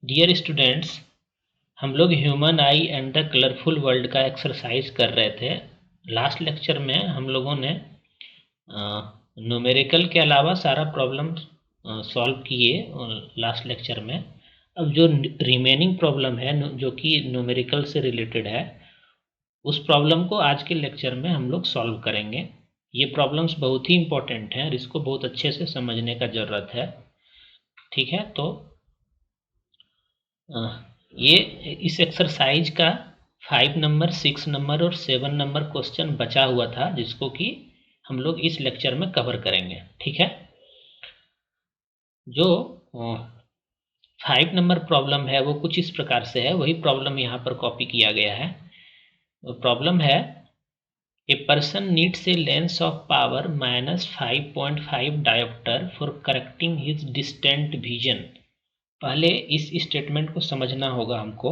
Dear students, हम लोग human I and the colourful world का एक्सरसाइज कर रहे थे। लास्ट लेक्चर में हम लोगों ने न्यूमेरिकल के अलावा सारा प्रॉब्लम सॉल्व किए लास्ट लेक्चर में। अब जो रिमेनिंग प्रॉब्लम है जो कि न्यूमेरिकल से रिलेटेड है, उस प्रॉब्लम को आज के लेक्चर में हम लोग सॉल्व करेंगे। ये प्रॉब्लम्स बहुत ही इंपॉर्टेंट हैं और इसको बहुत अच्छे से समझने का ज़रूरत है। ठीक है, तो ये इस एक्सरसाइज का 5 नंबर, 6 नंबर और 7 नंबर क्वेश्चन बचा हुआ था, जिसको कि हम लोग इस लेक्चर में कवर करेंगे। ठीक है, जो 5 नंबर प्रॉब्लम है वो कुछ इस प्रकार से है, वही प्रॉब्लम यहाँ पर कॉपी किया गया है। प्रॉब्लम है, a person needs a lens of power -5.5 dioptre for correcting his distant vision. पहले इस स्टेटमेंट को समझना होगा हमको।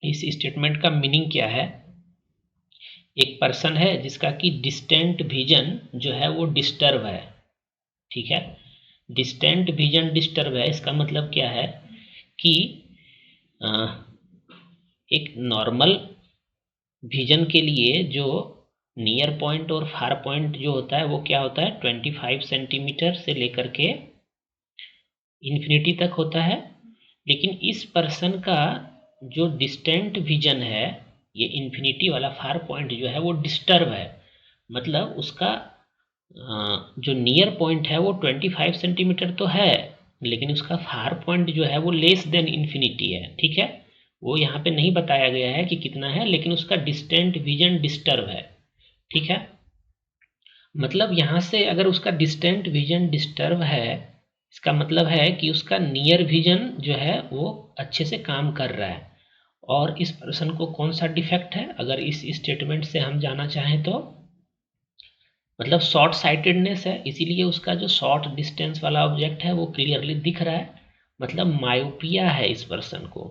इस स्टेटमेंट का मीनिंग क्या है? एक पर्सन है जिसका कि डिस्टेंट विजन जो है वो डिस्टर्ब है। ठीक है, डिस्टेंट विजन डिस्टर्ब है, इसका मतलब क्या है कि एक नॉर्मल विजन के लिए जो नियर पॉइंट और फार पॉइंट जो होता है वो क्या होता है, 25 सेंटीमीटर से लेकर के इन्फिनिटी तक होता है। लेकिन इस पर्सन का जो डिस्टेंट विजन है, ये इन्फिनिटी वाला फार पॉइंट जो है वो डिस्टर्ब है। मतलब उसका जो नियर पॉइंट है वो 25 सेंटीमीटर तो है, लेकिन उसका फार पॉइंट जो है वो लेस देन इन्फिनिटी है। ठीक है, वो यहाँ पे नहीं बताया गया है कि कितना है, लेकिन उसका डिस्टेंट विजन डिस्टर्ब है। ठीक है, मतलब यहाँ से अगर उसका डिस्टेंट विजन डिस्टर्ब है, इसका मतलब है कि उसका नियर विजन जो है वो अच्छे से काम कर रहा है। और इस पर्सन को कौन सा डिफेक्ट है, अगर इस स्टेटमेंट से हम जाना चाहें तो मतलब शॉर्ट साइटेडनेस है, इसीलिए उसका जो शॉर्ट डिस्टेंस वाला ऑब्जेक्ट है वो क्लियरली दिख रहा है। मतलब मायोपिया है इस पर्सन को,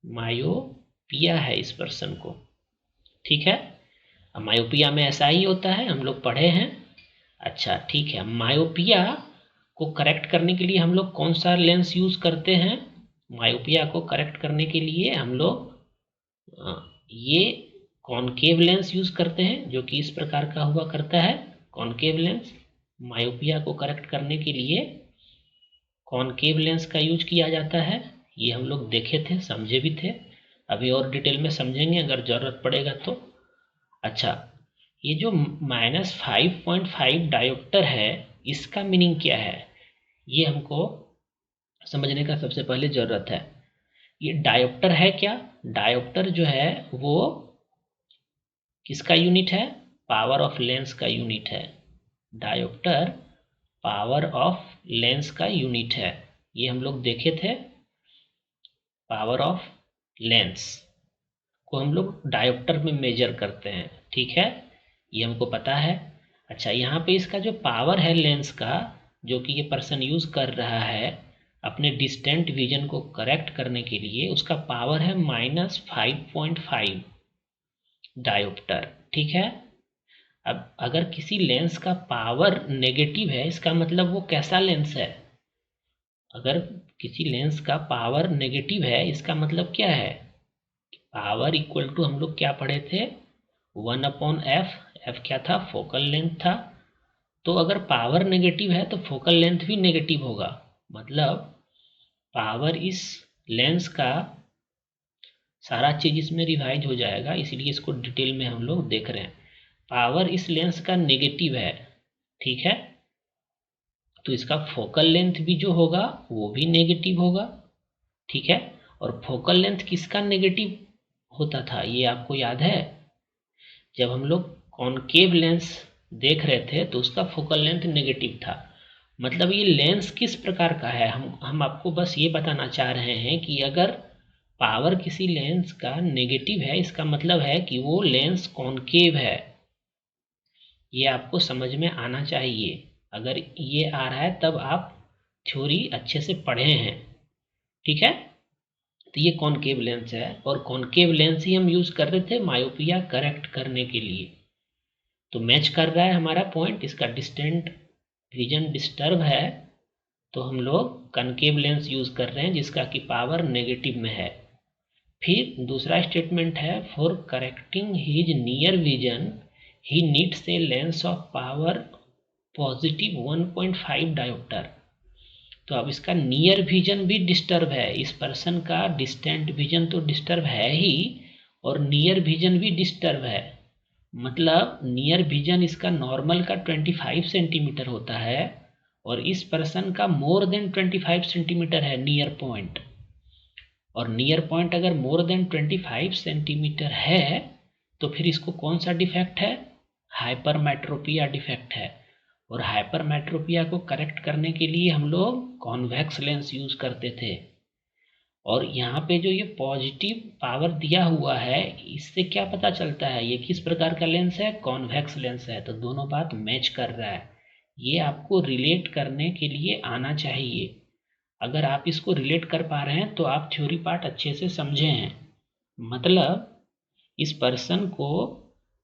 मायोपिया है इस पर्सन को। ठीक है, अब मायोपिया में ऐसा ही होता है, हम लोग पढ़े हैं। अच्छा ठीक है, मायोपिया को करेक्ट करने के लिए हम लोग कौन सा लेंस यूज करते हैं? मायोपिया को करेक्ट करने के लिए हम लोग ये कॉनकेव लेंस यूज करते हैं, जो कि इस प्रकार का हुआ करता है, कॉनकेव लेंस। मायोपिया को करेक्ट करने के लिए कॉनकेव लेंस का यूज किया जाता है। ये हम लोग देखे थे, समझे भी थे, अभी और डिटेल में समझेंगे अगर ज़रूरत पड़ेगा तो। अच्छा, ये जो -5.5 डायोप्टर है, इसका मीनिंग क्या है, ये हमको समझने का सबसे पहले ज़रूरत है। ये डायोप्टर है क्या? डायोप्टर जो है वो किसका यूनिट है? पावर ऑफ लेंस का यूनिट है। डायोप्टर पावर ऑफ लेंस का यूनिट है, ये हम लोग देखे थे। पावर ऑफ लेंस को हम लोग डायोप्टर में मेजर करते हैं। ठीक है, ये हमको पता है। अच्छा, यहाँ पे इसका जो पावर है लेंस का, जो कि ये पर्सन यूज कर रहा है अपने डिस्टेंट विजन को करेक्ट करने के लिए, उसका पावर है -5.5 डायोप्टर। ठीक है, अब अगर किसी लेंस का पावर नेगेटिव है, इसका मतलब वो कैसा लेंस है? अगर किसी लेंस का पावर नेगेटिव है, इसका मतलब क्या है? पावर इक्वल टू हम लोग क्या पढ़े थे, 1/f। एफ क्या था? फोकल लेंथ था। तो अगर पावर नेगेटिव है तो फोकल लेंथ भी नेगेटिव होगा। मतलब पावर इस लेंस का सारा चीज इसमें रिवाइज हो जाएगा, इसीलिए इसको डिटेल में हम लोग देख रहे हैं। पावर इस लेंस का नेगेटिव है। ठीक है, तो इसका फोकल लेंथ भी जो होगा वो भी नेगेटिव होगा। ठीक है, और फोकल लेंथ किसका नेगेटिव होता था, ये आपको याद है? जब हम लोग कॉनकेव लेंस देख रहे थे तो उसका फोकल लेंथ नेगेटिव था। मतलब ये लेंस किस प्रकार का है, हम आपको बस ये बताना चाह रहे हैं कि अगर पावर किसी लेंस का नेगेटिव है, इसका मतलब है कि वो लेंस कॉनकेव है। ये आपको समझ में आना चाहिए। अगर ये आ रहा है तब आप थ्योरी अच्छे से पढ़े हैं। ठीक है, तो ये कॉनकेव लेंस है, और कॉनकेव लेंस ही हम यूज कर रहे थे मायोपिया करेक्ट करने के लिए। तो मैच कर रहा है हमारा पॉइंट, इसका डिस्टेंट विजन डिस्टर्ब है तो हम लोग कनकेव लेंस यूज़ कर रहे हैं जिसका कि पावर नेगेटिव में है। फिर दूसरा स्टेटमेंट है, for correcting his near vision he needs a lens of power positive 1.5 dioptre. तो अब इसका नियर विजन भी डिस्टर्ब है, इस पर्सन का डिस्टेंट विजन तो डिस्टर्ब है ही और नियर विजन भी डिस्टर्ब है। मतलब नियर विजन इसका नॉर्मल का 25 सेंटीमीटर होता है और इस पर्सन का मोर देन 25 सेंटीमीटर है नियर पॉइंट। और नियर पॉइंट अगर मोर देन 25 सेंटीमीटर है तो फिर इसको कौन सा डिफेक्ट है? हाइपरमेट्रोपिया डिफेक्ट है। और हाइपरमेट्रोपिया को करेक्ट करने के लिए हम लोग कॉन्वेक्स लेंस यूज करते थे। और यहाँ पे जो ये पॉजिटिव पावर दिया हुआ है इससे क्या पता चलता है ये किस प्रकार का लेंस है? कॉन्वेक्स लेंस है। तो दोनों बात मैच कर रहा है, ये आपको रिलेट करने के लिए आना चाहिए। अगर आप इसको रिलेट कर पा रहे हैं तो आप थ्योरी पार्ट अच्छे से समझे हैं। मतलब इस पर्सन को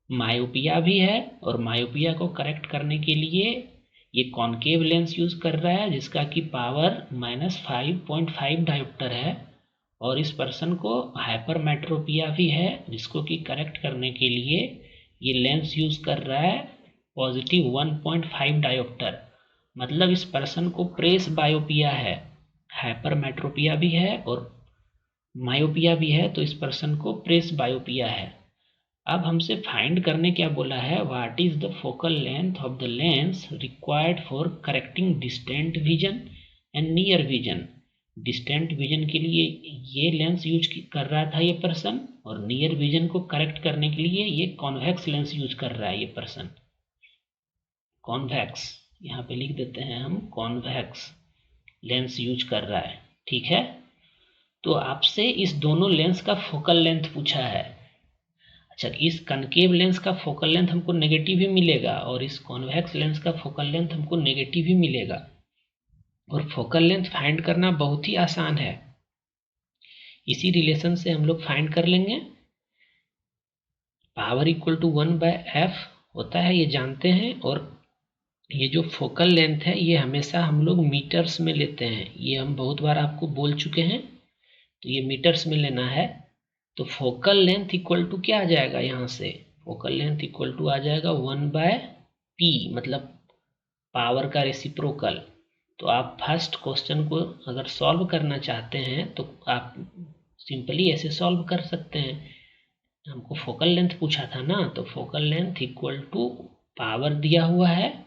मायोपिया भी है और मायोपिया को करेक्ट करने के लिए ये कॉन्केव लेंस यूज कर रहा है जिसका कि पावर -5.5 डायोप्टर है। और इस पर्सन को हाइपरमेट्रोपिया भी है जिसको कि करेक्ट करने के लिए ये लेंस यूज कर रहा है पॉजिटिव 1.5 डायोप्टर। मतलब इस पर्सन को प्रेस बायोपिया है, हाइपरमेट्रोपिया भी है और मायोपिया भी है, तो इस पर्सन को प्रेस बायोपिया है। अब हमसे फाइंड करने क्या बोला है? What is the focal length of the lens required for correcting distant vision and near vision. Distant vision के लिए ये लेंस यूज कर रहा था ये पर्सन और नियर विजन को करेक्ट करने के लिए ये कॉन्वेक्स लेंस यूज कर रहा है ये पर्सन। कॉन्वेक्स यहाँ पे लिख देते हैं हम, कॉन्वेक्स लेंस यूज कर रहा है। ठीक है, तो आपसे इस दोनों लेंस का फोकल लेंथ पूछा है। अच्छा, इस कनकेव लेंस का फोकल लेंथ हमको नेगेटिव ही मिलेगा और इस कॉन्वेक्स लेंस का फोकल लेंथ हमको नेगेटिव ही मिलेगा। और फोकल लेंथ फाइंड करना बहुत ही आसान है, इसी रिलेशन से हम लोग फाइंड कर लेंगे। पावर इक्वल टू 1/f होता है, ये जानते हैं। और ये जो फोकल लेंथ है ये हमेशा हम लोग मीटर्स में लेते हैं, ये हम बहुत बार आपको बोल चुके हैं। तो ये मीटर्स में लेना है। तो फोकल लेंथ इक्वल टू क्या आ जाएगा? यहाँ से फोकल लेंथ इक्वल टू आ जाएगा 1/p, मतलब पावर का रेसिप्रोकल। तो आप फर्स्ट क्वेश्चन को अगर सॉल्व करना चाहते हैं तो आप सिंपली ऐसे सॉल्व कर सकते हैं। हमको फोकल लेंथ पूछा था ना, तो focal length equal to power दिया हुआ है,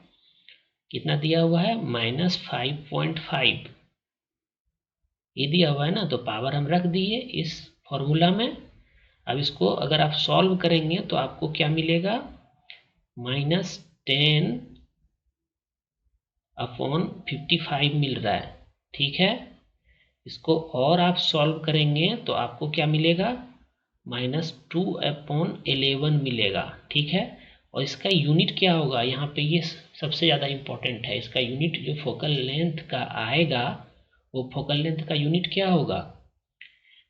कितना दिया हुआ है? -5.5 ये दिया हुआ है ना, तो पावर हम रख दिए इस फॉर्मूला में। अब इसको अगर आप सॉल्व करेंगे तो आपको क्या मिलेगा? -10/55 मिल रहा है। ठीक है, इसको और आप सॉल्व करेंगे तो आपको क्या मिलेगा? -2/11 मिलेगा। ठीक है, और इसका यूनिट क्या होगा? यहाँ पे ये सबसे ज़्यादा इम्पोर्टेंट है। इसका यूनिट जो फोकल लेंथ का आएगा वो फोकल लेंथ का यूनिट क्या होगा?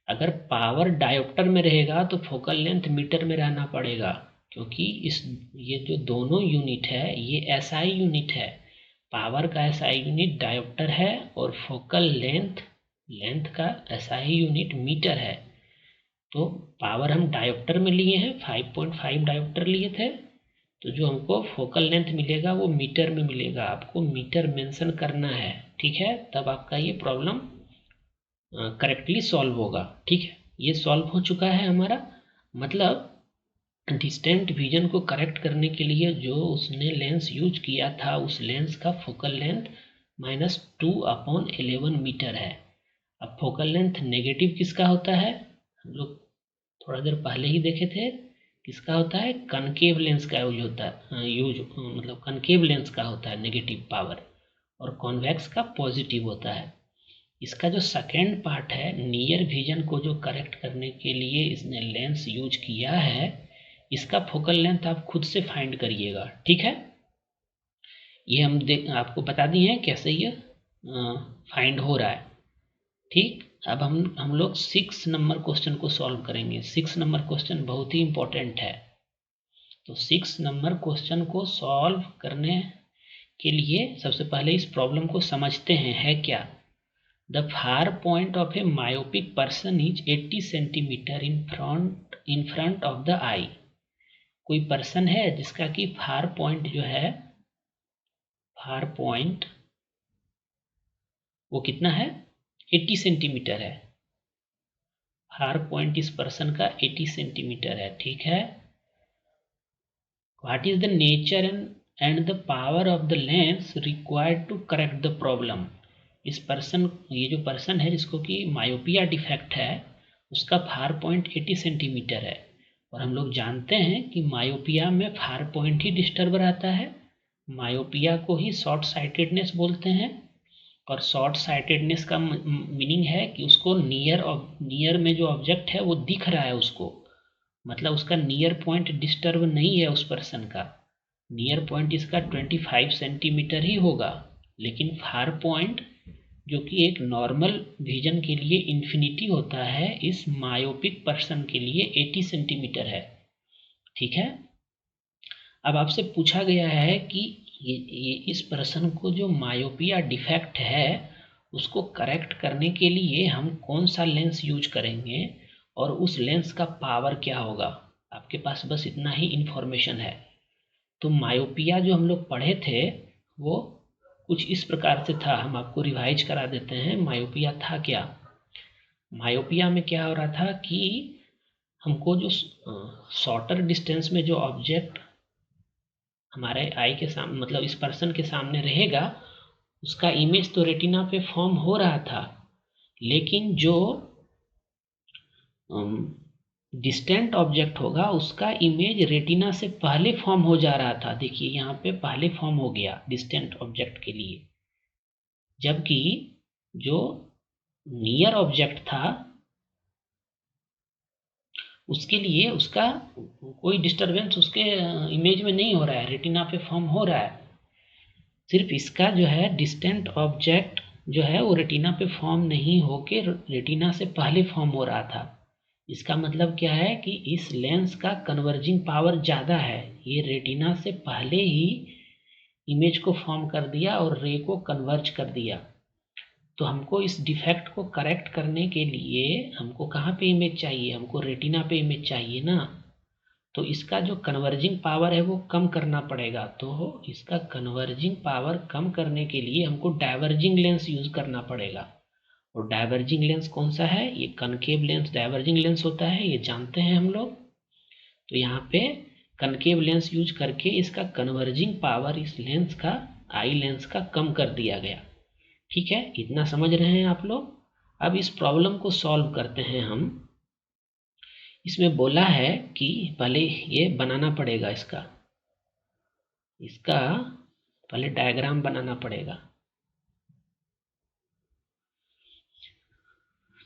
अगर पावर डायोप्टर में रहेगा तो फोकल लेंथ मीटर में रहना पड़ेगा, क्योंकि ये जो दोनों यूनिट है ये एसआई यूनिट है। पावर का एसआई यूनिट डायोप्टर है और फोकल लेंथ का एसआई यूनिट मीटर है। तो पावर हम डायोप्टर में लिए हैं, 5.5 डायोप्टर लिए थे, तो जो हमको फोकल लेंथ मिलेगा वो मीटर में मिलेगा। आपको मीटर मेंशन करना है, ठीक है, तब आपका ये प्रॉब्लम करेक्टली सॉल्व होगा। ठीक है, ये सॉल्व हो चुका है हमारा। मतलब डिस्टेंट विजन को करेक्ट करने के लिए जो उसने लेंस यूज किया था उस लेंस का फोकल लेंथ -2/11 मीटर है। अब फोकल लेंथ नेगेटिव किसका होता है? हम लोग थोड़ा देर पहले ही देखे थे, किसका होता है? कनकेव लेंस का यूज होता है, मतलब कनकेव लेंस का होता है नेगेटिव पावर और कॉन्वेक्स का पॉजिटिव होता है। इसका जो सेकेंड पार्ट है, नियर विजन को जो करेक्ट करने के लिए इसने लेंस यूज किया है, इसका फोकल लेंथ आप खुद से फाइंड करिएगा। ठीक है, ये हम आपको बता दिए हैं कैसे ये फाइंड हो रहा है। ठीक, अब हम लोग 6 नंबर क्वेश्चन को सॉल्व करेंगे। 6 नंबर क्वेश्चन बहुत ही इंपॉर्टेंट है। तो 6 नंबर क्वेश्चन को सॉल्व करने के लिए सबसे पहले इस प्रॉब्लम को समझते हैं है क्या। The far point of a myopic person is 80 centimetre in front of the eye. कोई पर्सन है जिसका कि फार पॉइंट जो है, फार पॉइंट वो कितना है, 80 सेंटीमीटर है। फार पॉइंट इस पर्सन का 80 सेंटीमीटर है, ठीक है। What is the nature and the power of the lens required to correct the problem. इस पर्सन, ये जो पर्सन है जिसको कि मायोपिया डिफेक्ट है, उसका फार पॉइंट 80 सेंटीमीटर है। और हम लोग जानते हैं कि मायोपिया में फार पॉइंट ही डिस्टर्ब रहता है। मायोपिया को ही शॉर्ट साइटेडनेस बोलते हैं। और शॉर्ट साइटेडनेस का मीनिंग है कि उसको नियर में जो ऑब्जेक्ट है वो दिख रहा है उसको, मतलब उसका नियर पॉइंट डिस्टर्ब नहीं है उस पर्सन का। नियर पॉइंट इसका 25 सेंटीमीटर ही होगा, लेकिन फार पॉइंट जो कि एक नॉर्मल विजन के लिए इन्फिनिटी होता है, इस मायोपिक पर्सन के लिए 80 सेंटीमीटर है, ठीक है। अब आपसे पूछा गया है कि ये इस पर्सन को जो मायोपिया डिफेक्ट है उसको करेक्ट करने के लिए हम कौन सा लेंस यूज करेंगे और उस लेंस का पावर क्या होगा। आपके पास बस इतना ही इंफॉर्मेशन है। तो मायोपिया जो हम लोग पढ़े थे वो कुछ इस प्रकार से था, हम आपको रिवाइज करा देते हैं। मायोपिया था क्या, मायोपिया में क्या हो रहा था कि हमको जो शॉर्टर डिस्टेंस में जो ऑब्जेक्ट हमारे आई के सामने, मतलब इस पर्सन के सामने रहेगा, उसका इमेज तो रेटिना पे फॉर्म हो रहा था, लेकिन जो डिस्टेंट ऑब्जेक्ट होगा उसका इमेज रेटिना से पहले फॉर्म हो जा रहा था। देखिए यहाँ पे पहले फॉर्म हो गया डिस्टेंट ऑब्जेक्ट के लिए, जबकि जो नियर ऑब्जेक्ट था उसके लिए उसका कोई डिस्टरबेंस उसके इमेज में नहीं हो रहा है, रेटिना पे फॉर्म हो रहा है। सिर्फ इसका जो है डिस्टेंट ऑब्जेक्ट जो है वो रेटिना पे फॉर्म नहीं होके रेटिना से पहले फॉर्म हो रहा था। इसका मतलब क्या है कि इस लेंस का कन्वर्जिंग पावर ज़्यादा है, ये रेटिना से पहले ही इमेज को फॉर्म कर दिया और रे को कन्वर्ज कर दिया। तो हमको इस डिफेक्ट को करेक्ट करने के लिए हमको कहाँ पे इमेज चाहिए, हमको रेटिना पे इमेज चाहिए ना। तो इसका जो कन्वर्जिंग पावर है वो कम करना पड़ेगा। तो इसका कन्वर्जिंग पावर कम करने के लिए हमको डाइवर्जिंग लेंस यूज करना पड़ेगा। और डाइवर्जिंग लेंस कौन सा है, ये कनकेव लेंस डाइवर्जिंग लेंस होता है, ये जानते हैं हम लोग। तो यहाँ पे कनकेव लेंस यूज करके इसका कन्वर्जिंग पावर इस लेंस का, आई लेंस का, कम कर दिया गया। ठीक है, इतना समझ रहे हैं आप लोग। अब इस प्रॉब्लम को सॉल्व करते हैं हम। इसमें बोला है कि पहले ये बनाना पड़ेगा, इसका पहले डायग्राम बनाना पड़ेगा।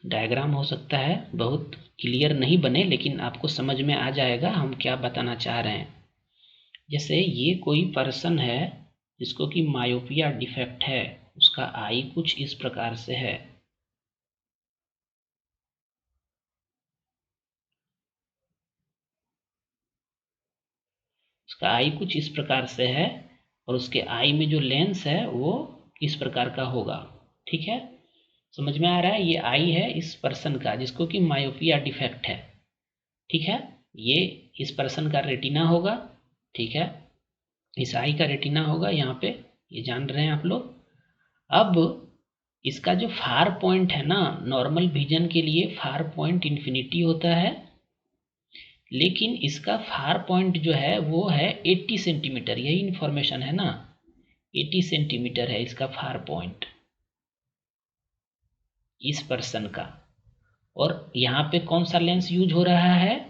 डायग्राम हो सकता है बहुत क्लियर नहीं बने, लेकिन आपको समझ में आ जाएगा हम क्या बताना चाह रहे हैं। जैसे ये कोई पर्सन है जिसको कि मायोपिया डिफेक्ट है, उसका आई कुछ इस प्रकार से है। उसका आई कुछ इस प्रकार से है और उसके आई में जो लेंस है वो इस प्रकार का होगा। ठीक है, समझ में आ रहा है। ये आई है इस पर्सन का जिसको कि मायोपिया डिफेक्ट है। ठीक है, ये इस पर्सन का रेटिना होगा। ठीक है, इस आई का रेटिना होगा यहाँ पे, ये जान रहे हैं आप लोग। अब इसका जो फार पॉइंट है ना, नॉर्मल विजन के लिए फार पॉइंट इन्फिनिटी होता है, लेकिन इसका फार पॉइंट जो है वो है 80 सेंटीमीटर। यही इंफॉर्मेशन है ना, 80 सेंटीमीटर है इसका फार पॉइंट इस पर्सन का। और यहाँ पे कौन सा लेंस यूज हो रहा है,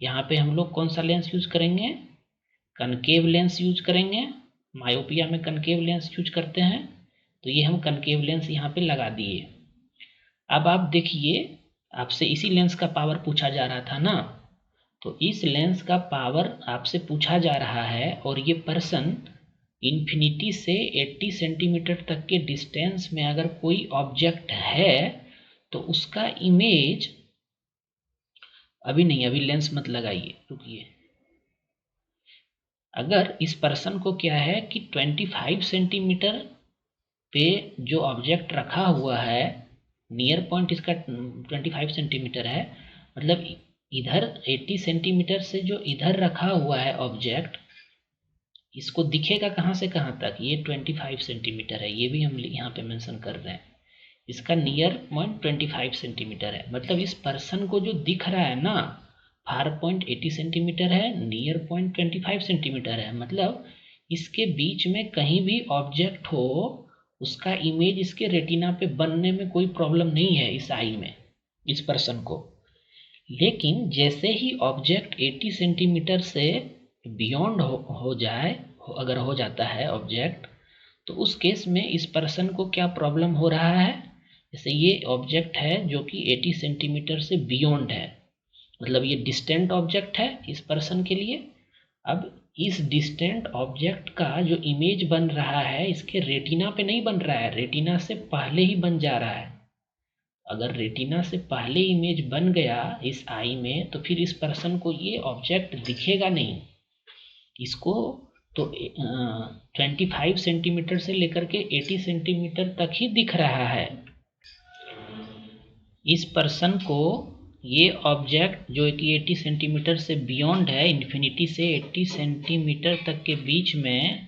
यहाँ पे हम लोग कौन सा लेंस यूज करेंगे, कनकेव लेंस यूज करेंगे। मायोपिया में कनकेव लेंस यूज करते हैं, तो ये हम कनकेव लेंस यहाँ पे लगा दिए। अब आप देखिए, आपसे इसी लेंस का पावर पूछा जा रहा था ना, तो इस लेंस का पावर आपसे पूछा जा रहा है और ये पर्सन इन्फिनिटी से 80 सेंटीमीटर तक के डिस्टेंस में अगर कोई ऑब्जेक्ट है तो उसका इमेज, अभी नहीं, अभी लेंस मत लगाइए, रुकिए। अगर इस पर्सन को क्या है कि 25 सेंटीमीटर पे जो ऑब्जेक्ट रखा हुआ है, नियर पॉइंट इसका 25 सेंटीमीटर है, मतलब इधर 80 सेंटीमीटर से जो इधर रखा हुआ है ऑब्जेक्ट, इसको दिखेगा कहाँ से कहाँ तक, ये 25 सेंटीमीटर है, ये भी हम यहाँ पे मेंशन कर रहे हैं। इसका नियर पॉइंट 25 सेंटीमीटर है, मतलब इस पर्सन को जो दिख रहा है ना, फार पॉइंट 80 सेंटीमीटर है, नियर पॉइंट 25 सेंटीमीटर है, मतलब इसके बीच में कहीं भी ऑब्जेक्ट हो, उसका इमेज इसके रेटिना पे बनने में कोई प्रॉब्लम नहीं है इस आई में, इस पर्सन को। लेकिन जैसे ही ऑब्जेक्ट 80 सेंटीमीटर से बियॉन्ड हो जाए, अगर हो जाता है ऑब्जेक्ट, तो उस केस में इस पर्सन को क्या प्रॉब्लम हो रहा है, जैसे ये ऑब्जेक्ट है जो कि 80 सेंटीमीटर से बियॉन्ड है, मतलब ये डिस्टेंट ऑब्जेक्ट है इस पर्सन के लिए। अब इस डिस्टेंट ऑब्जेक्ट का जो इमेज बन रहा है इसके रेटिना पे नहीं बन रहा है, रेटिना से पहले ही बन जा रहा है। अगर रेटिना से पहले इमेज बन गया इस आई में, तो फिर इस पर्सन को ये ऑब्जेक्ट दिखेगा नहीं। इसको तो 25 सेंटीमीटर से लेकर के 80 सेंटीमीटर तक ही दिख रहा है। इस पर्सन को ये ऑब्जेक्ट जो कि 80 सेंटीमीटर से बियॉन्ड है, इन्फिनिटी से 80 सेंटीमीटर तक के बीच में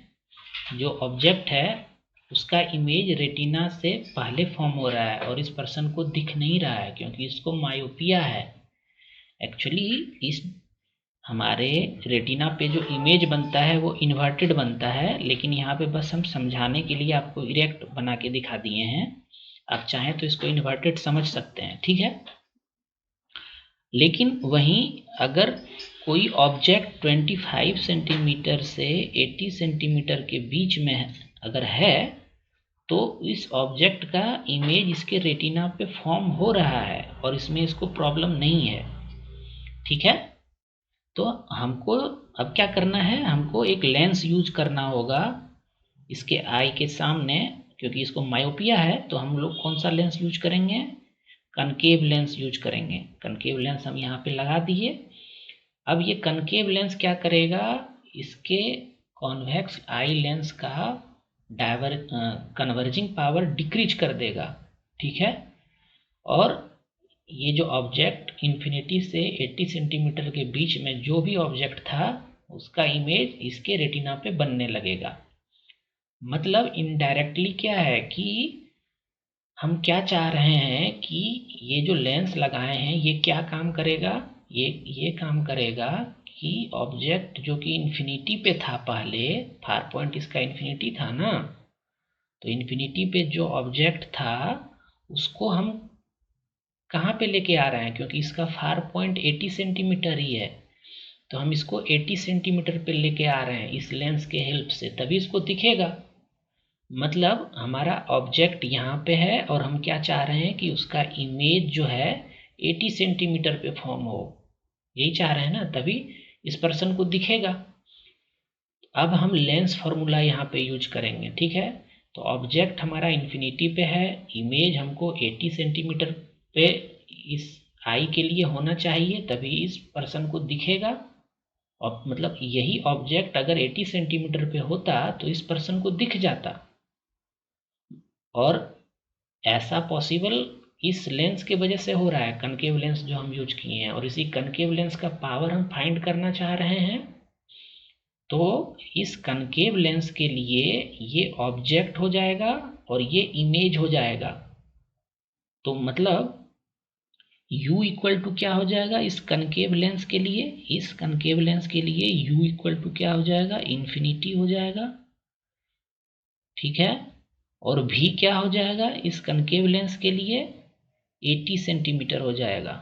जो ऑब्जेक्ट है, उसका इमेज रेटिना से पहले फॉर्म हो रहा है और इस पर्सन को दिख नहीं रहा है, क्योंकि इसको मायोपिया है। एक्चुअली इस हमारे रेटिना पे जो इमेज बनता है वो इन्वर्टेड बनता है, लेकिन यहाँ पे बस हम समझाने के लिए आपको इरेक्ट बना के दिखा दिए हैं। आप चाहें तो इसको इन्वर्टेड समझ सकते हैं, ठीक है। लेकिन वहीं अगर कोई ऑब्जेक्ट 25 सेंटीमीटर से 80 सेंटीमीटर के बीच में अगर है, तो इस ऑब्जेक्ट का इमेज इसके रेटिना पे फॉर्म हो रहा है और इसमें इसको प्रॉब्लम नहीं है, ठीक है। तो हमको अब क्या करना है, हमको एक लेंस यूज करना होगा इसके आई के सामने, क्योंकि इसको मायोपिया है। तो हम लोग कौन सा लेंस यूज करेंगे, कनकेव लेंस यूज करेंगे। कनकेव लेंस हम यहाँ पे लगा दिए। अब ये कनकेव लेंस क्या करेगा, इसके कॉन्वेक्स आई लेंस का कन्वर्जिंग पावर डिक्रीज कर देगा, ठीक है। और ये जो ऑब्जेक्ट इन्फिनिटी से 80 सेंटीमीटर के बीच में जो भी ऑब्जेक्ट था, उसका इमेज इसके रेटिना पे बनने लगेगा। मतलब इनडायरेक्टली क्या है कि हम क्या चाह रहे हैं कि ये जो लेंस लगाए हैं ये क्या काम करेगा, ये काम करेगा कि ऑब्जेक्ट जो कि इन्फिनिटी पे था पहले, फार पॉइंट इसका इन्फिनिटी था ना, तो इन्फिनिटी पे जो ऑब्जेक्ट था उसको हम कहाँ पे लेके आ रहे हैं, क्योंकि इसका फार पॉइंट 80 सेंटीमीटर ही है, तो हम इसको 80 सेंटीमीटर पे लेके आ रहे हैं इस लेंस के हेल्प से, तभी इसको दिखेगा। मतलब हमारा ऑब्जेक्ट यहाँ पे है और हम क्या चाह रहे हैं कि उसका इमेज जो है 80 सेंटीमीटर पे फॉर्म हो, यही चाह रहे हैं ना, तभी इस पर्सन को दिखेगा। अब हम लेंस फॉर्मूला यहाँ पे यूज करेंगे, ठीक है। तो ऑब्जेक्ट हमारा इन्फिनिटी पे है, इमेज हमको 80 सेंटीमीटर पे इस आई के लिए होना चाहिए, तभी इस पर्सन को दिखेगा। और मतलब यही ऑब्जेक्ट अगर 80 सेंटीमीटर पे होता तो इस पर्सन को दिख जाता, और ऐसा पॉसिबल इस लेंस के वजह से हो रहा है, कनकेव लेंस जो हम यूज किए हैं। और इसी कनकेव लेंस का पावर हम फाइंड करना चाह रहे हैं। तो इस कनकेव लेंस के लिए ये ऑब्जेक्ट हो जाएगा और ये इमेज हो जाएगा। तो मतलब u इक्वल टू क्या हो जाएगा इस कनकेव लेंस के लिए, इस कनकेव लेंस के लिए u इक्वल टू क्या हो जाएगा, इन्फिनिटी हो जाएगा, ठीक है। और v क्या हो जाएगा इस कनकेव लेंस के लिए, 80 सेंटीमीटर हो जाएगा,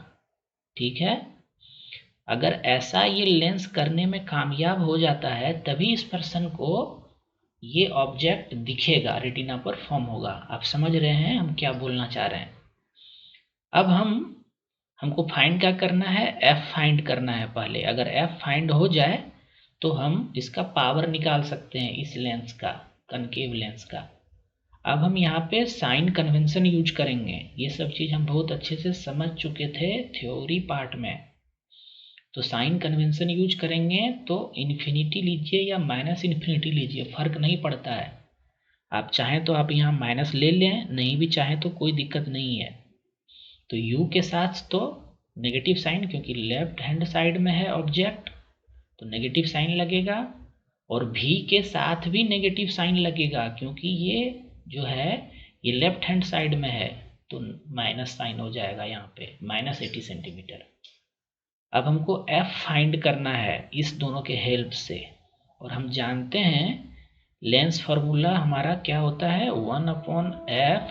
ठीक है। अगर ऐसा ये लेंस करने में कामयाब हो जाता है, तभी इस पर्सन को ये ऑब्जेक्ट दिखेगा, रेटिना पर फॉर्म होगा। आप समझ रहे हैं हम क्या बोलना चाह रहे हैं। अब हमको फाइंड क्या करना है, f फाइंड करना है पहले। अगर f फाइंड हो जाए तो हम इसका पावर निकाल सकते हैं इस लेंस का, कनकेव लेंस का। अब हम यहाँ पे साइन कन्वेंशन यूज करेंगे। ये सब चीज़ हम बहुत अच्छे से समझ चुके थे थ्योरी पार्ट में। तो साइन कन्वेंशन यूज करेंगे तो इन्फिनिटी लीजिए या माइनस इन्फिनिटी लीजिए, फ़र्क नहीं पड़ता है। आप चाहें तो आप यहाँ माइनस ले लें, नहीं भी चाहें तो कोई दिक्कत नहीं है। तो u के साथ तो नेगेटिव साइन, क्योंकि लेफ्ट हैंड साइड में है ऑब्जेक्ट तो नेगेटिव साइन लगेगा, और v के साथ भी नेगेटिव साइन लगेगा क्योंकि ये जो है ये लेफ्ट हैंड साइड में है, तो माइनस साइन हो जाएगा यहाँ पे -80 सेंटीमीटर। अब हमको f फाइंड करना है इस दोनों के हेल्प से, और हम जानते हैं लेंस फार्मूला हमारा क्या होता है, 1/f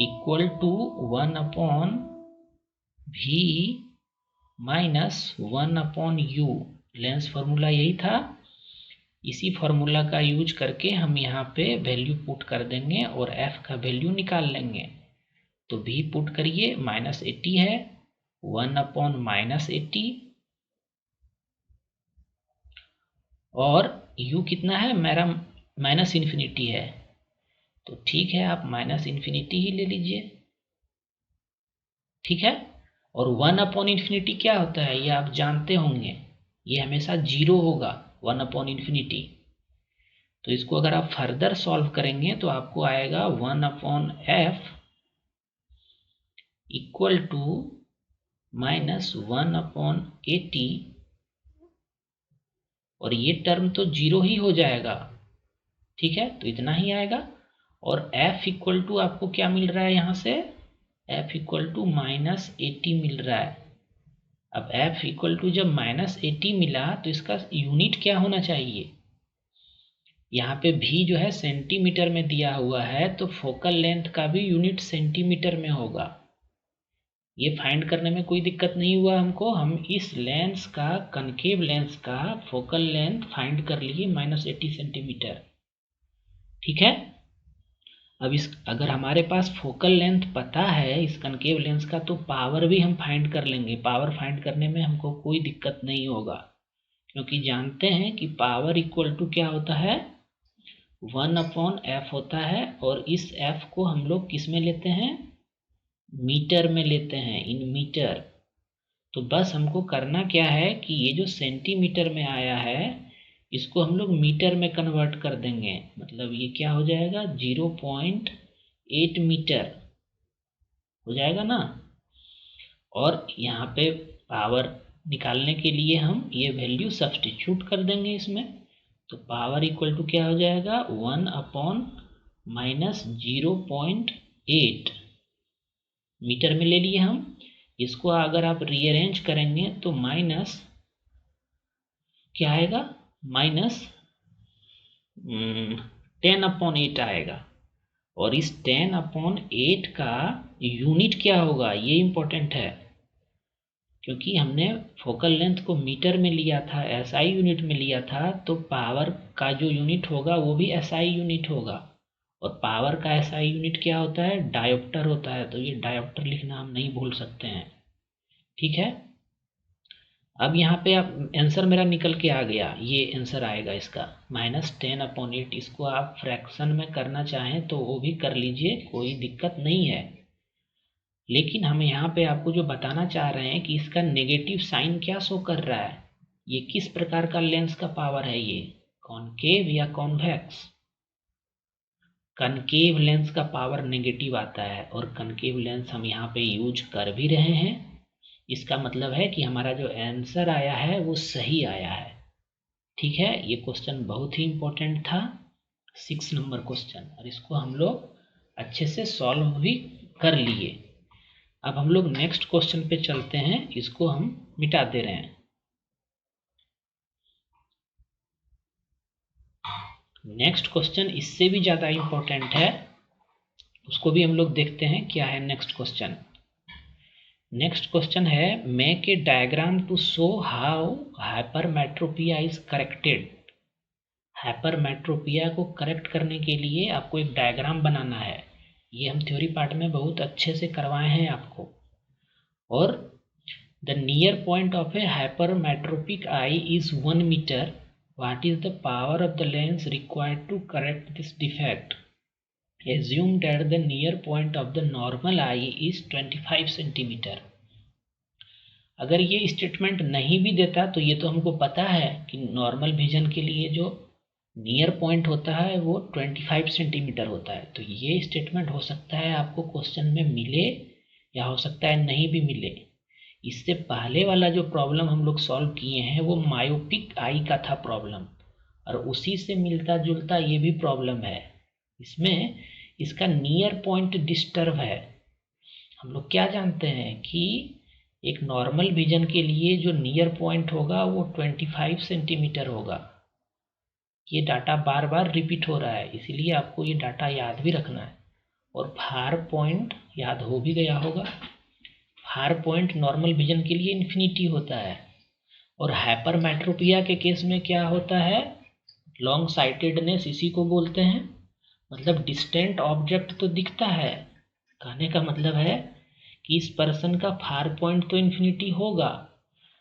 equal to 1/v minus 1/u। Lens formula यही था। इसी फार्मूला का यूज करके हम यहाँ पे वैल्यू पुट कर देंगे और f का वैल्यू निकाल लेंगे। तो v पुट करिए, -80 है, 1/-80, और u कितना है मेरा, -इन्फिनिटी है, तो ठीक है आप -इन्फिनिटी ही ले लीजिए, ठीक है। और 1/∞ क्या होता है ये आप जानते होंगे, ये हमेशा 0 होगा 1/∞। तो इसको अगर आप फर्दर सॉल्व करेंगे तो आपको आएगा 1/f इक्वल टू -1/80, और ये टर्म तो 0 ही हो जाएगा, ठीक है, तो इतना ही आएगा। और f इक्वल टू आपको क्या मिल रहा है यहाँ से, f इक्वल टू -80 मिल रहा है। अब f इक्वल टू जब -80 मिला तो इसका यूनिट क्या होना चाहिए, यहाँ पे भी जो है सेंटीमीटर में दिया हुआ है, तो फोकल लेंथ का भी यूनिट सेंटीमीटर में होगा। ये फाइंड करने में कोई दिक्कत नहीं हुआ हमको, हम इस लेंस का, कनकेव लेंस का फोकल लेंथ फाइंड कर लिए -80 सेंटीमीटर, ठीक है। अब इस अगर हमारे पास फोकल लेंथ पता है इस कनकेव लेंस का, तो पावर भी हम फाइंड कर लेंगे। पावर फाइंड करने में हमको कोई दिक्कत नहीं होगा, क्योंकि जानते हैं कि पावर इक्वल टू क्या होता है, 1/f होता है, और इस f को हम लोग किस में लेते हैं, मीटर में लेते हैं, इन मीटर। तो बस हमको करना क्या है कि ये जो सेंटीमीटर में आया है इसको हम लोग मीटर में कन्वर्ट कर देंगे, मतलब ये क्या हो जाएगा 0.8 मीटर हो जाएगा ना। और यहाँ पे पावर निकालने के लिए हम ये वैल्यू सब्स्टिट्यूट कर देंगे इसमें, तो पावर इक्वल टू क्या हो जाएगा 1/-0.8 मीटर में ले लिए हम। इसको अगर आप रीअरेंज करेंगे तो माइनस क्या आएगा, -10/8 आएगा। और इस 10/8 का यूनिट क्या होगा ये इम्पोर्टेंट है, क्योंकि हमने फोकल लेंथ को मीटर में लिया था, SI यूनिट में लिया था, तो पावर का जो यूनिट होगा वो भी SI यूनिट होगा। और पावर का SI यूनिट क्या होता है, डायोप्टर होता है, तो ये डायोप्टर लिखना हम नहीं भूल सकते हैं, ठीक है। अब यहाँ पे आप आंसर मेरा निकल के आ गया, ये आंसर आएगा इसका -10/8। इसको आप फ्रैक्शन में करना चाहें तो वो भी कर लीजिए, कोई दिक्कत नहीं है। लेकिन हम यहाँ पे आपको जो बताना चाह रहे हैं कि इसका नेगेटिव साइन क्या शो कर रहा है, ये किस प्रकार का लेंस का पावर है, ये कॉनकेव या कॉन्वेक्स। कनकेव लेंस का पावर नेगेटिव आता है, और कनकेव लेंस हम यहाँ पे यूज कर भी रहे हैं। इसका मतलब है कि हमारा जो आंसर आया है वो सही आया है, ठीक है। ये क्वेश्चन बहुत ही इम्पोर्टेंट था, 6 नंबर क्वेश्चन, और इसको हम लोग अच्छे से सॉल्व भी कर लिए। अब हम लोग नेक्स्ट क्वेश्चन पे चलते हैं, इसको हम मिटा दे रहे हैं। नेक्स्ट क्वेश्चन इससे भी ज़्यादा इम्पोर्टेंट है, उसको भी हम लोग देखते हैं क्या है नेक्स्ट क्वेश्चन। नेक्स्ट क्वेश्चन है, make a diagram to show how hypermetropia is corrected. Hypermetropia को करेक्ट करने के लिए आपको एक डायग्राम बनाना है। ये हम थ्योरी पार्ट में बहुत अच्छे से करवाए हैं आपको। और the near point of a hypermetropic eye is 1 metre. What is the power of the lens required to correct this defect? Assume that the near point of the normal eye is 25 centimeter. अगर ये statement नहीं भी देता तो ये तो हमको पता है कि नॉर्मल विजन के लिए जो नियर पॉइंट होता है वो 25 सेंटीमीटर होता है। तो ये स्टेटमेंट हो सकता है आपको क्वेश्चन में मिले या हो सकता है नहीं भी मिले। इससे पहले वाला जो प्रॉब्लम हम लोग सॉल्व किए हैं वो मायोपिक आई का था प्रॉब्लम, और उसी से मिलता जुलता ये भी प्रॉब्लम है। इसमें इसका नियर पॉइंट डिस्टर्ब है। हम लोग क्या जानते हैं कि एक नॉर्मल विजन के लिए जो नियर पॉइंट होगा वो 25 सेंटीमीटर होगा। ये डाटा बार बार रिपीट हो रहा है, इसीलिए आपको ये डाटा याद भी रखना है। और फार पॉइंट याद हो भी गया होगा। फार पॉइंट नॉर्मल विजन के लिए इन्फिनिटी होता है, और हाइपरमेट्रोपिया के केस में क्या होता है, लॉन्ग साइटेडनेस इसी को बोलते हैं। मतलब डिस्टेंट ऑब्जेक्ट तो दिखता है, कहने का मतलब है कि इस पर्सन का फार पॉइंट तो इन्फिनिटी होगा,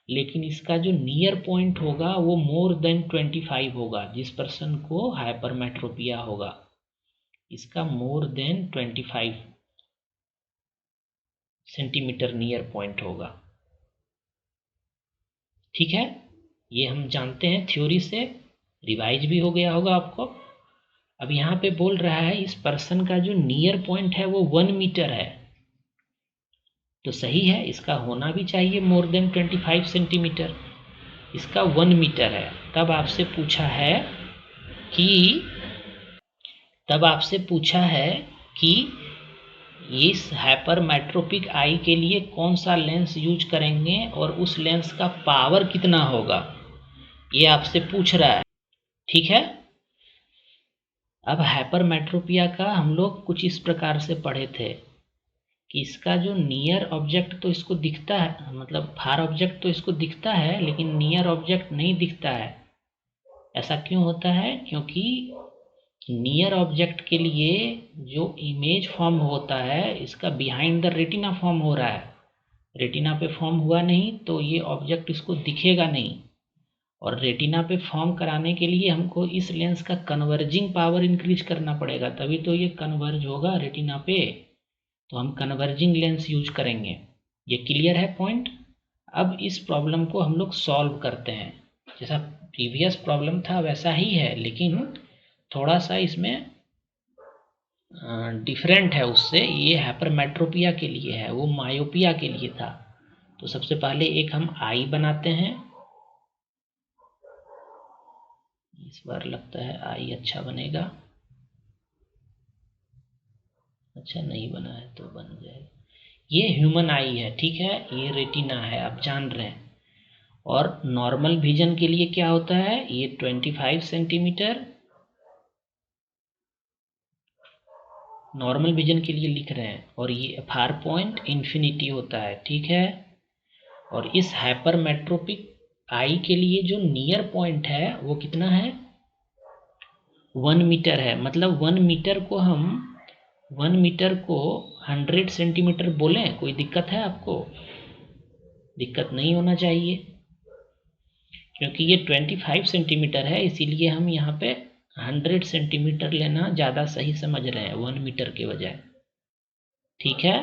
लेकिन इसका जो नियर पॉइंट होगा वो मोर देन 25 होगा। जिस पर्सन को हाइपरमेट्रोपिया होगा इसका more than 25 centimetre near point होगा। ठीक है, ये हम जानते हैं थ्योरी से, रिवाइज भी हो गया होगा आपको। अब यहाँ पे बोल रहा है इस पर्सन का जो नियर पॉइंट है वो 1 मीटर है, तो सही है, इसका होना भी चाहिए मोर देन 25 सेंटीमीटर। इसका 1 मीटर है। तब आपसे पूछा है कि इस हाइपरमेट्रोपिक आई के लिए कौन सा लेंस यूज करेंगे और उस लेंस का पावर कितना होगा, ये आपसे पूछ रहा है। ठीक है, अब हाइपरमेट्रोपिया का हम लोग कुछ इस प्रकार से पढ़े थे कि इसका जो नियर ऑब्जेक्ट तो इसको दिखता है, मतलब फार ऑब्जेक्ट तो इसको दिखता है लेकिन नियर ऑब्जेक्ट नहीं दिखता है। ऐसा क्यों होता है? क्योंकि नियर ऑब्जेक्ट के लिए जो इमेज फॉर्म होता है इसका बिहाइंड द रेटिना फॉर्म हो रहा है, रेटिना पे फॉर्म हुआ नहीं तो ये ऑब्जेक्ट इसको दिखेगा नहीं। और रेटिना पे फॉर्म कराने के लिए हमको इस लेंस का कन्वर्जिंग पावर इंक्रीज करना पड़ेगा, तभी तो ये कन्वर्ज होगा रेटिना पे। तो हम कन्वर्जिंग लेंस यूज करेंगे। ये क्लियर है पॉइंट? अब इस प्रॉब्लम को हम लोग सॉल्व करते हैं। जैसा प्रीवियस प्रॉब्लम था वैसा ही है, लेकिन थोड़ा सा इसमें डिफरेंट है उससे। ये हाइपरमेट्रोपिया के लिए है, वो मायोपिया के लिए था। तो सबसे पहले एक हम आई बनाते हैं। इस बार लगता है आई अच्छा बनेगा। अच्छा नहीं बना है तो बन जाएगा। ये ह्यूमन आई है, ठीक है, ये रेटिना है, आप जान रहे हैं। और नॉर्मल विजन के लिए क्या होता है, ये 25 सेंटीमीटर नॉर्मल विजन के लिए लिख रहे हैं, और ये फार पॉइंट इन्फिनिटी होता है। ठीक है, और इस हाइपरमेट्रोपिक आई के लिए जो नियर पॉइंट है वो कितना है, 1 मीटर है। मतलब 1 मीटर को हम 1 मीटर को 100 सेंटीमीटर बोलें, कोई दिक्कत है आपको? दिक्कत नहीं होना चाहिए, क्योंकि ये 25 सेंटीमीटर है, इसीलिए हम यहाँ पे 100 सेंटीमीटर लेना ज़्यादा सही समझ रहे हैं 1 मीटर के बजाय। ठीक है,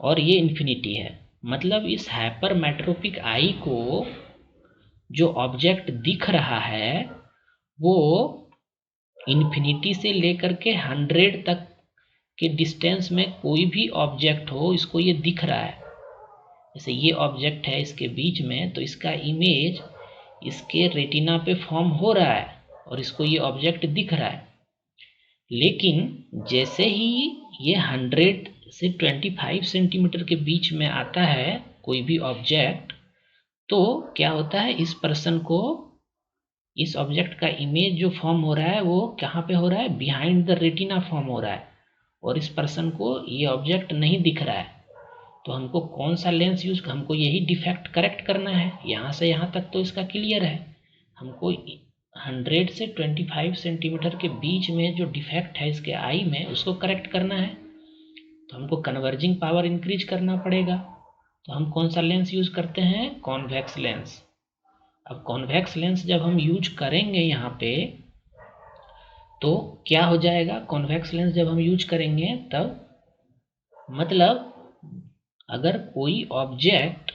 और ये इन्फिनिटी है। मतलब इस हाइपरमेट्रोपिक आई को जो ऑब्जेक्ट दिख रहा है वो इन्फिनिटी से लेकर के 100 तक के डिस्टेंस में कोई भी ऑब्जेक्ट हो, इसको ये दिख रहा है। जैसे ये ऑब्जेक्ट है इसके बीच में, तो इसका इमेज इसके रेटिना पे फॉर्म हो रहा है और इसको ये ऑब्जेक्ट दिख रहा है। लेकिन जैसे ही ये 100 से 25 सेंटीमीटर के बीच में आता है कोई भी ऑब्जेक्ट, तो क्या होता है, इस पर्सन को इस ऑब्जेक्ट का इमेज जो फॉर्म हो रहा है वो कहाँ पे हो रहा है, बिहाइंड द रेटिना फॉर्म हो रहा है, और इस पर्सन को ये ऑब्जेक्ट नहीं दिख रहा है। तो हमको कौन सा लेंस यूज, हमको यही डिफेक्ट करेक्ट करना है। यहाँ से यहाँ तक तो इसका क्लियर है। हमको 100 से 25 सेंटीमीटर के बीच में जो डिफेक्ट है इसके आई में उसको करेक्ट करना है, तो हमको कन्वर्जिंग पावर इंक्रीज करना पड़ेगा। तो हम कौन सा लेंस यूज करते हैं, कॉन्वेक्स लेंस। अब कॉन्वेक्स लेंस जब हम यूज करेंगे यहाँ पे तो क्या हो जाएगा, कॉन्वेक्स लेंस जब हम यूज करेंगे तब मतलब अगर कोई ऑब्जेक्ट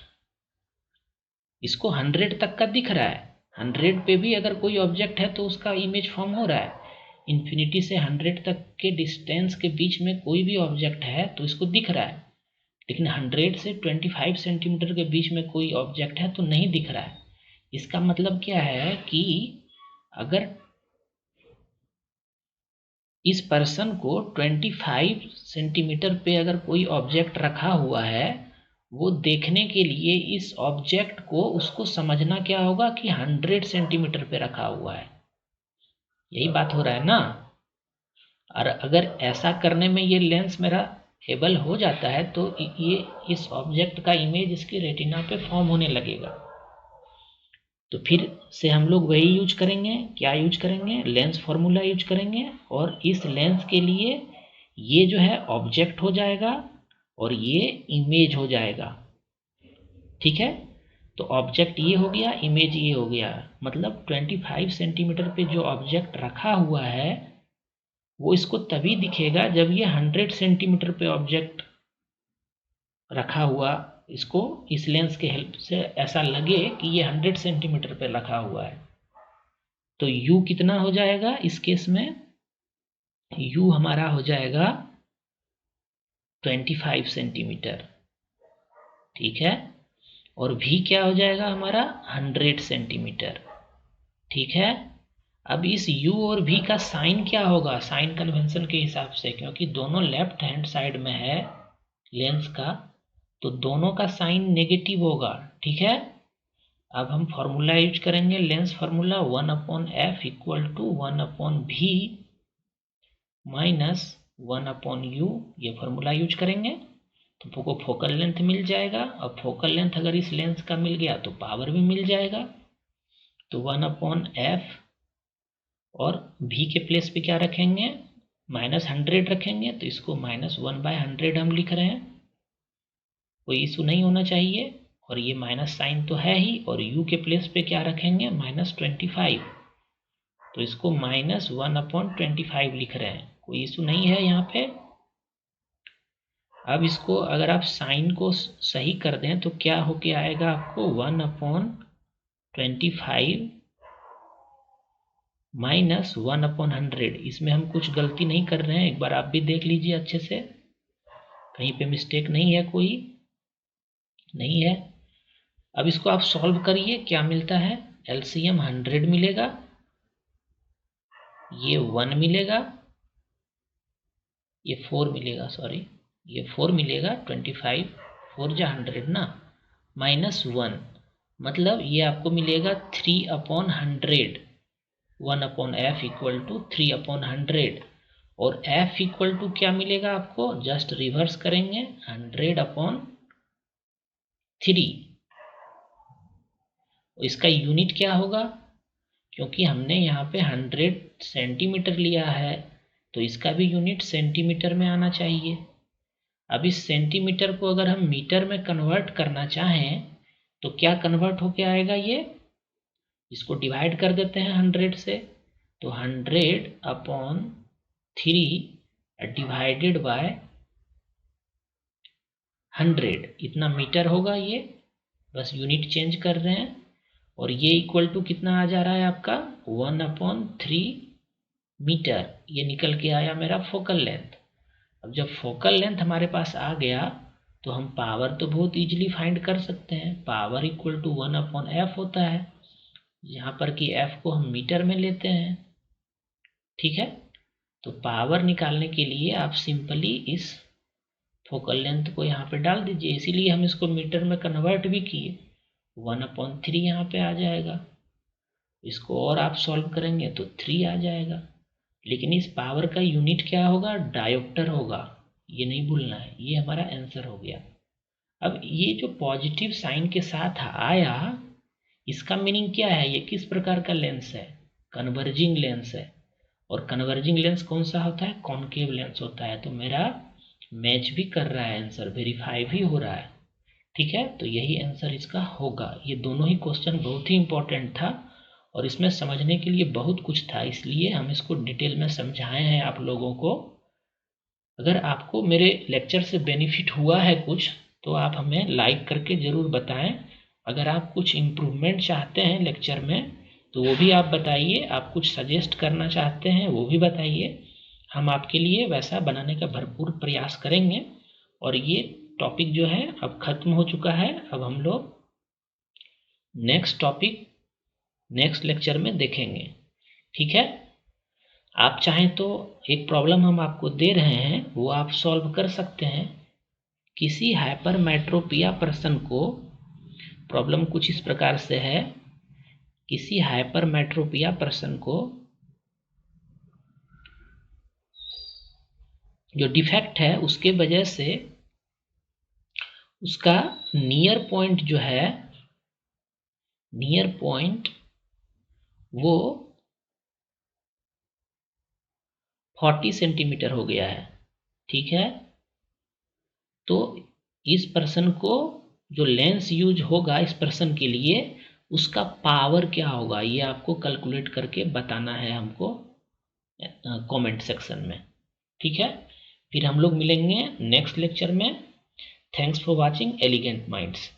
इसको 100 तक का दिख रहा है, 100 पे भी अगर कोई ऑब्जेक्ट है तो उसका इमेज फॉर्म हो रहा है। इन्फिनिटी से 100 तक के डिस्टेंस के बीच में कोई भी ऑब्जेक्ट है तो इसको दिख रहा है, लेकिन 100 से 25 सेंटीमीटर के बीच में कोई ऑब्जेक्ट है तो नहीं दिख रहा है। इसका मतलब क्या है कि अगर इस पर्सन को 25 सेंटीमीटर पे अगर कोई ऑब्जेक्ट रखा हुआ है, वो देखने के लिए इस ऑब्जेक्ट को उसको समझना क्या होगा कि 100 सेंटीमीटर पे रखा हुआ है। यही बात हो रहा है ना। और अगर ऐसा करने में ये लेंस मेरा एबल हो जाता है तो ये इस ऑब्जेक्ट का इमेज इसकी रेटिना पे फॉर्म होने लगेगा। तो फिर से हम लोग वही यूज करेंगे, क्या यूज करेंगे, लेंस फार्मूला यूज करेंगे। और इस लेंस के लिए ये जो है ऑब्जेक्ट हो जाएगा और ये इमेज हो जाएगा। ठीक है, तो ऑब्जेक्ट ये हो गया, इमेज ये हो गया। मतलब 25 सेंटीमीटर पे जो ऑब्जेक्ट रखा हुआ है वो इसको तभी दिखेगा जब ये 100 सेंटीमीटर पे ऑब्जेक्ट रखा हुआ इसको इस लेंस के हेल्प से ऐसा लगे कि ये 100 सेंटीमीटर पे रखा हुआ है। तो u कितना हो जाएगा इस केस में, u हमारा हो जाएगा 25 सेंटीमीटर। ठीक है, और v क्या हो जाएगा हमारा 100 सेंटीमीटर। ठीक है, अब इस u और v का साइन क्या होगा, साइन कन्वेंशन के हिसाब से, क्योंकि दोनों लेफ्ट हैंड साइड में है लेंस का, तो दोनों का साइन नेगेटिव होगा। ठीक है, अब हम फॉर्मूला यूज करेंगे, lens formula 1/f equal to 1/v minus 1/u। ये फार्मूला यूज करेंगे तो आपको फोकल लेंथ मिल जाएगा, और फोकल लेंथ अगर इस लेंस का मिल गया तो पावर भी मिल जाएगा। तो 1/f और v के प्लेस पे क्या रखेंगे, -100 रखेंगे, तो इसको -1/100 हम लिख रहे हैं, कोई इशू नहीं होना चाहिए। और ये माइनस साइन तो है ही, और u के प्लेस पे क्या रखेंगे -25, तो इसको -1/25 लिख रहे हैं, कोई इशू नहीं है यहाँ पे। अब इसको अगर आप साइन को सही कर दें तो क्या होके आएगा आपको 1/25 माइनस 1/100। इसमें हम कुछ गलती नहीं कर रहे हैं, एक बार आप भी देख लीजिए अच्छे से, कहीं पे मिस्टेक नहीं है, कोई नहीं है। अब इसको आप सॉल्व करिए, क्या मिलता है, एलसीएम 100 मिलेगा, ये 1 मिलेगा, ये 4 मिलेगा, सॉरी ये 4 मिलेगा, 25 4 जा 100 ना, -1, मतलब ये आपको मिलेगा 3/100। 1/f इक्वल टू 3/100, और f इक्वल टू क्या मिलेगा आपको, जस्ट रिवर्स करेंगे 100/3। इसका यूनिट क्या होगा, क्योंकि हमने यहाँ पे 100 सेंटीमीटर लिया है तो इसका भी यूनिट सेंटीमीटर में आना चाहिए। अब इस सेंटीमीटर को अगर हम मीटर में कन्वर्ट करना चाहें तो क्या कन्वर्ट होके आएगा, ये इसको डिवाइड कर देते हैं 100 से, तो 100/3 डिवाइडेड बाय 100 इतना मीटर होगा। ये बस यूनिट चेंज कर रहे हैं, और ये इक्वल टू कितना आ जा रहा है आपका 1/3 मीटर, ये निकल के आया मेरा फोकल लेंथ। अब जब फोकल लेंथ हमारे पास आ गया तो हम पावर तो बहुत इजीली फाइंड कर सकते हैं, पावर इक्वल टू 1/f होता है, यहाँ पर कि f को हम मीटर में लेते हैं। ठीक है, तो पावर निकालने के लिए आप सिंपली इस फोकल लेंथ को यहाँ पे डाल दीजिए, इसीलिए हम इसको मीटर में कन्वर्ट भी किए, 1/3 यहाँ पे आ जाएगा। इसको और आप सॉल्व करेंगे तो 3 आ जाएगा, लेकिन इस पावर का यूनिट क्या होगा, डायोप्टर होगा, ये नहीं भूलना है, ये हमारा आंसर हो गया। अब ये जो पॉजिटिव साइन के साथ आया, इसका मीनिंग क्या है, ये किस प्रकार का लेंस है, कन्वर्जिंग लेंस है, और कन्वर्जिंग लेंस कौन सा होता है, कॉनकेव लेंस होता है। तो मेरा मैच भी कर रहा है आंसर, वेरीफाई भी हो रहा है। ठीक है, तो यही आंसर इसका होगा। ये दोनों ही क्वेश्चन बहुत ही इंपॉर्टेंट था और इसमें समझने के लिए बहुत कुछ था, इसलिए हम इसको डिटेल में समझाए हैं आप लोगों को। अगर आपको मेरे लेक्चर से बेनिफिट हुआ है कुछ, तो आप हमें लाइक करके ज़रूर बताएं। अगर आप कुछ इम्प्रूवमेंट चाहते हैं लेक्चर में तो वो भी आप बताइए, आप कुछ सजेस्ट करना चाहते हैं वो भी बताइए, हम आपके लिए वैसा बनाने का भरपूर प्रयास करेंगे। और ये टॉपिक जो है अब ख़त्म हो चुका है, अब हम लोग नेक्स्ट टॉपिक नेक्स्ट लेक्चर में देखेंगे, ठीक है। आप चाहें तो एक प्रॉब्लम हम आपको दे रहे हैं वो आप सॉल्व कर सकते हैं। किसी हाइपरमेट्रोपिया पर्सन को, प्रॉब्लम कुछ इस प्रकार से है, किसी हाइपरमेट्रोपिया पर्सन को जो डिफेक्ट है उसके वजह से उसका नियर पॉइंट जो है, नियर पॉइंट वो 40 सेंटीमीटर हो गया है, ठीक है। तो इस पर्सन को जो लेंस यूज होगा इस पर्सन के लिए, उसका पावर क्या होगा ये आपको कैलकुलेट करके बताना है हमको कमेंट सेक्शन में, ठीक है। फिर हम लोग मिलेंगे नेक्स्ट लेक्चर में। Thanks for watching elegant minds.